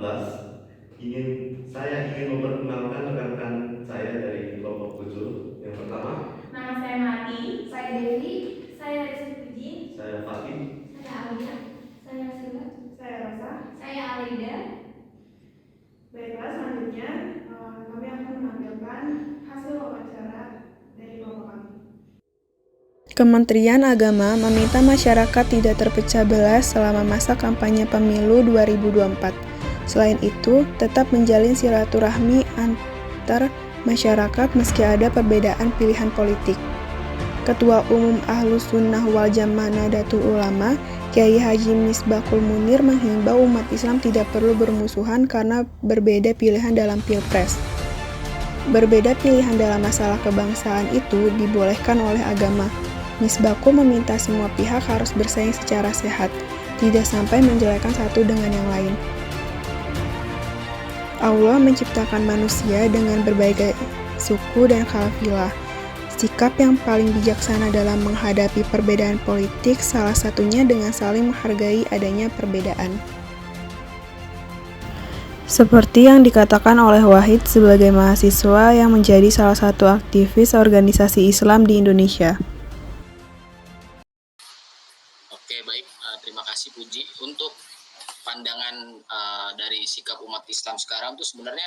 Saya ingin memperkenalkan rekan-rekan saya dari kelompok 7. Yang pertama, Nama saya Melati. Saya Devi. Saya Rizky Puji. saya Fatih. Saya Alia. Saya Sila. Saya Rosa. Saya Alida. Baiklah, selanjutnya kami akan menampilkan hasil wawancara dari kelompok kami. Kementerian Agama meminta masyarakat tidak terpecah belah selama masa kampanye pemilu 2024. Selain itu, tetap menjalin silaturahmi antar masyarakat meski ada perbedaan pilihan politik. Ketua Umum Ahlus Sunnah wal Jamaah Nahdlatul Ulama, Kyai Haji Misbahul Munir menghimbau umat Islam tidak perlu bermusuhan karena berbeda pilihan dalam Pilpres. Berbeda pilihan dalam masalah kebangsaan itu dibolehkan oleh agama. Misbahul meminta semua pihak harus bersaing secara sehat, tidak sampai menjelekkan satu dengan yang lain. Allah menciptakan manusia dengan berbagai suku dan kafilah. Sikap yang paling bijaksana dalam menghadapi perbedaan politik salah satunya dengan saling menghargai adanya perbedaan. Seperti yang dikatakan oleh Wahid sebagai mahasiswa yang menjadi salah satu aktivis organisasi Islam di Indonesia. Oke, baik. Terima kasih Puji. Untuk pandangan dari sikap umat Islam sekarang tuh sebenarnya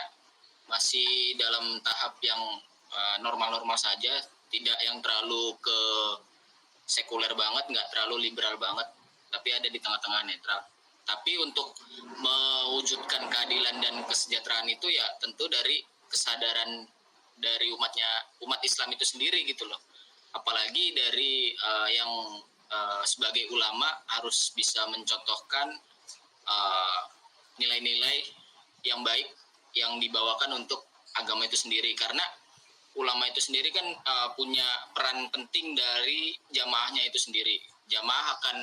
masih dalam tahap yang normal-normal saja, tidak yang terlalu ke sekuler banget, nggak terlalu liberal banget, tapi ada di tengah-tengah netral. Tapi untuk mewujudkan keadilan dan kesejahteraan itu ya tentu dari kesadaran dari umat Islam itu sendiri gitu loh. Apalagi dari yang sebagai ulama harus bisa mencontohkan nilai-nilai yang baik yang dibawakan untuk agama itu sendiri, karena ulama itu sendiri kan punya peran penting dari jamaahnya itu sendiri. Jamaah akan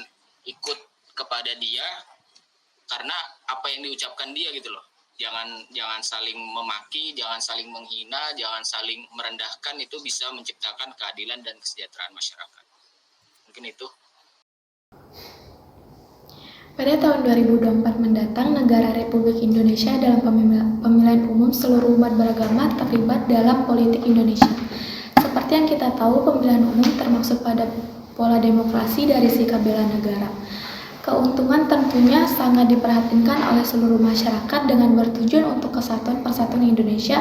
ikut kepada dia karena apa yang diucapkan dia gitu loh. Jangan saling memaki, jangan saling menghina, jangan saling merendahkan, itu bisa menciptakan keadilan dan kesejahteraan masyarakat. Mungkin itu. Pada tahun 2024 mendatang, negara Republik Indonesia dalam pemilihan umum seluruh umat beragama terlibat dalam politik Indonesia. Seperti yang kita tahu, pemilihan umum termasuk pada pola demokrasi dari sikap bela negara. Keuntungan tentunya sangat diperhatikan oleh seluruh masyarakat dengan bertujuan untuk kesatuan persatuan Indonesia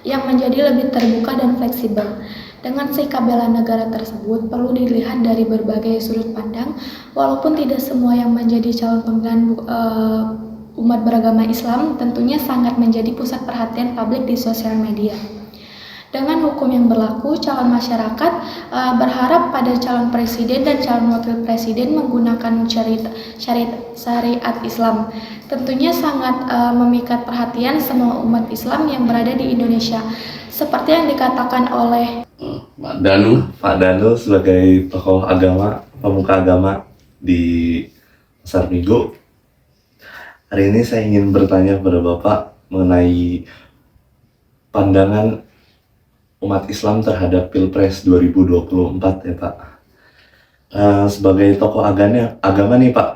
yang menjadi lebih terbuka dan fleksibel. Dengan sikap bela negara tersebut perlu dilihat dari berbagai sudut pandang, walaupun tidak semua yang menjadi calon pemilihan umat beragama Islam tentunya sangat menjadi pusat perhatian publik di sosial media. Dengan hukum yang berlaku, calon masyarakat berharap pada calon presiden dan calon wakil presiden menggunakan syariat Islam. Tentunya sangat memikat perhatian semua umat Islam yang berada di Indonesia. Seperti yang dikatakan oleh Pak Danu sebagai tokoh agama, pemuka agama di Pasar Minggu. Hari ini saya ingin bertanya kepada Bapak mengenai pandangan umat Islam terhadap Pilpres 2024 ya Pak. Sebagai tokoh agama nih Pak,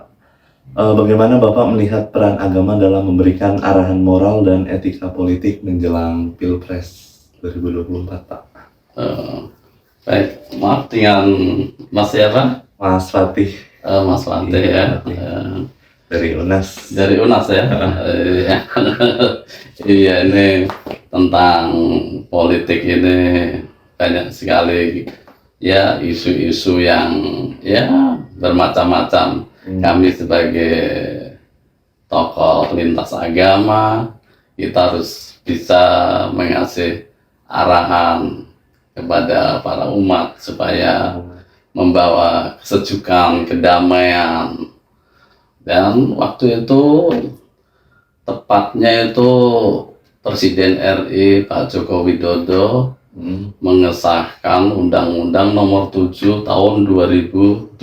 bagaimana Bapak melihat peran agama dalam memberikan arahan moral dan etika politik menjelang Pilpres 2024 Pak? Baik, maaf dengan Mas siapa? Mas Fatih. Mas Fatih ya. Dari UNAS. Dari UNAS ya. Iya, ini tentang politik ini banyak sekali ya isu-isu yang ya bermacam-macam. Kami sebagai tokoh lintas agama, kita harus bisa mengasih arahan kepada para umat supaya membawa kesejukan, kedamaian. Dan waktu itu tepatnya itu Presiden RI Pak Joko Widodo mengesahkan Undang-Undang Nomor 7 Tahun 2017.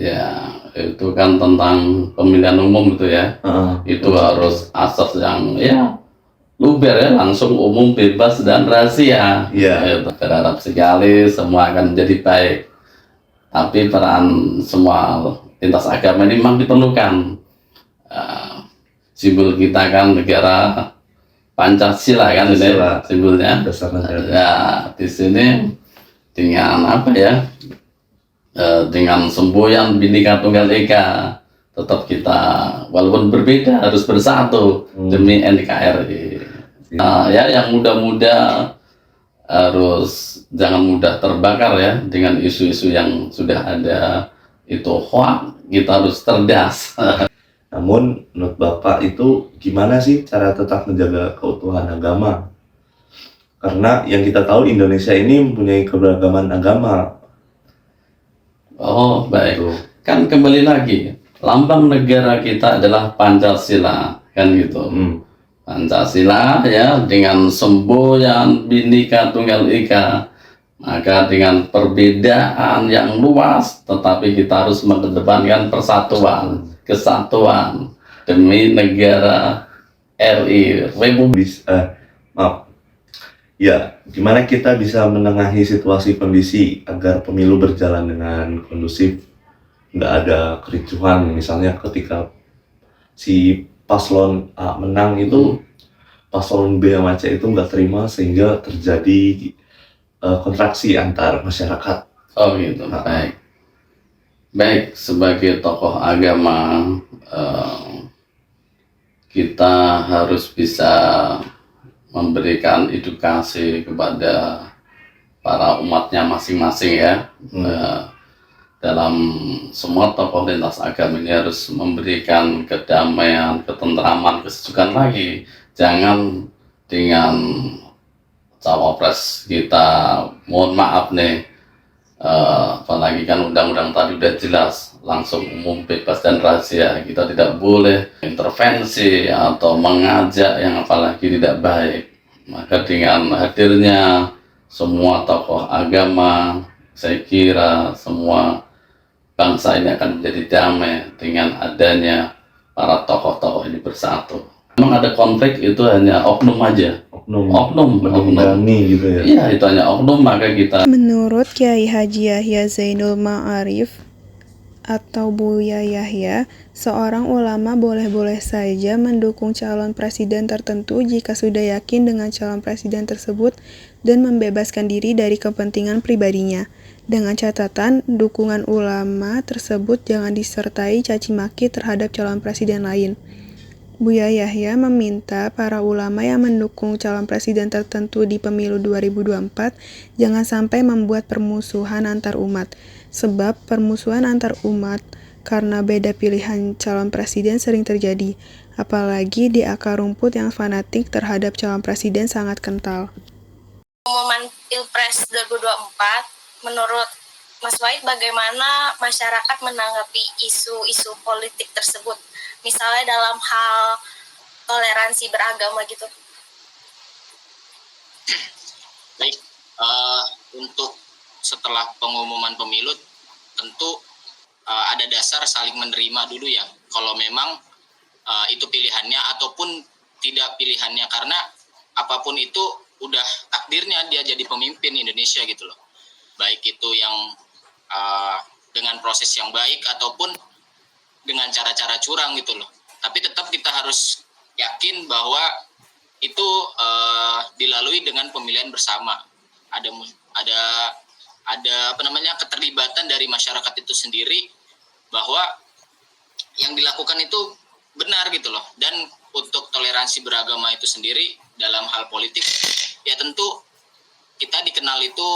Ya, itu kan tentang pemilihan umum itu ya. Itu harus asas yang ya luber ya, langsung umum, bebas dan rahasia. Iya. Berharap sekali semua akan menjadi baik. Tapi peran semua lintas agama ini memang diperlukan. simbol kita kan negara Pancasila kan ini Pancasila. simbolnya. Dasar negara. Ya, di sini dengan apa ya? Dengan semboyan Bhinneka Tunggal Ika, tetap kita walaupun berbeda harus bersatu demi NKRI. Ya, yang muda-muda harus jangan mudah terbakar ya dengan isu-isu yang sudah ada, itu hoax, kita harus cerdas. Namun menurut Bapak itu gimana sih cara tetap menjaga keutuhan agama? Karena yang kita tahu Indonesia ini mempunyai keberagaman agama. Oh, baik. Gitu. Kan kembali lagi, lambang negara kita adalah Pancasila, kan gitu. Pancasila ya, dengan semboyan Bhinneka Tunggal Ika, maka dengan perbedaan yang luas, tetapi kita harus mengedepankan persatuan, kesatuan demi negara RI Republik. Maaf. Ya, gimana kita bisa menengahi situasi kondisi agar pemilu berjalan dengan kondusif, nggak ada kericuhan, misalnya ketika si paslon A menang itu paslon B sama C itu nggak terima sehingga terjadi kontraksi antar masyarakat. Oh gitu, baik. Baik, sebagai tokoh agama kita harus bisa memberikan edukasi kepada para umatnya masing-masing ya. Dalam semua tokoh lintas agama ini harus memberikan kedamaian, ketentraman, kesejukan lagi. Jangan dengan cawapres kita, mohon maaf nih, apalagi kan undang-undang tadi udah jelas, langsung umum, bebas dan rahasia. Kita tidak boleh intervensi atau mengajak yang apalagi tidak baik. Maka dengan hadirnya semua tokoh agama, saya kira semua bangsa ini akan menjadi damai dengan adanya para tokoh-tokoh ini bersatu. Memang ada konflik itu hanya oknum aja. Oknum. Gitu ya. Iya, itu hanya oknum, maka kita. Menurut Kiai Haji Yahya Zainul Ma'arif atau Buya Yahya, seorang ulama boleh-boleh saja mendukung calon presiden tertentu jika sudah yakin dengan calon presiden tersebut dan membebaskan diri dari kepentingan pribadinya. Dengan catatan, dukungan ulama tersebut jangan disertai caci maki terhadap calon presiden lain. Buya Yahya meminta para ulama yang mendukung calon presiden tertentu di pemilu 2024 jangan sampai membuat permusuhan antar umat, sebab permusuhan antar umat karena beda pilihan calon presiden sering terjadi, apalagi di akar rumput yang fanatik terhadap calon presiden sangat kental. Pengumuman Pilpres 2024, menurut Mas Wahid bagaimana masyarakat menanggapi isu-isu politik tersebut? Misalnya dalam hal toleransi beragama gitu. Baik, untuk setelah pengumuman pemilu tentu ada dasar saling menerima dulu ya. Kalau memang itu pilihannya ataupun tidak pilihannya, karena apapun itu udah takdirnya dia jadi pemimpin Indonesia gitu loh. Baik itu yang dengan proses yang baik ataupun dengan cara-cara curang gitu loh. Tapi tetap kita harus yakin bahwa itu dilalui dengan pemilihan bersama. Ada keterlibatan dari masyarakat itu sendiri bahwa yang dilakukan itu benar gitu loh. Dan untuk toleransi beragama itu sendiri dalam hal politik ya tentu kita dikenal itu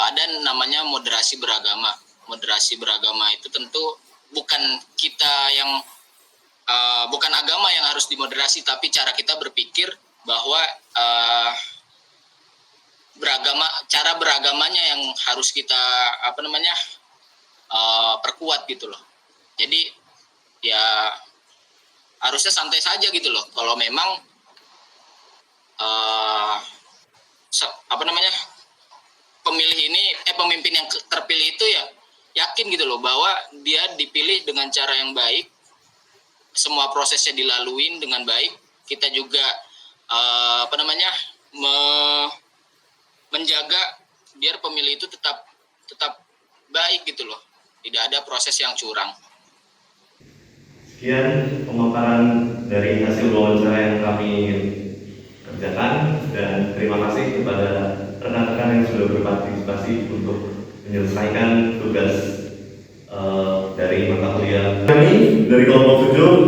ada namanya moderasi beragama. Moderasi beragama itu tentu bukan kita yang bukan agama yang harus dimoderasi, tapi cara kita berpikir bahwa cara beragamanya yang harus kita perkuat gitu loh. Jadi ya harusnya santai saja gitu loh. Kalau memang pemimpin yang terpilih itu ya yakin gitu loh bahwa dia dipilih dengan cara yang baik, semua prosesnya dilaluin dengan baik. Kita juga menjaga biar pemilih itu tetap baik gitu loh, tidak ada proses yang curang. Sekian pemaparan dari wawancara yang kami kerjakan, dan terima kasih kepada rekan-rekan yang sudah berpartisipasi untuk menyelesaikan tugas dari mata kuliah. Kami dari kelompok 7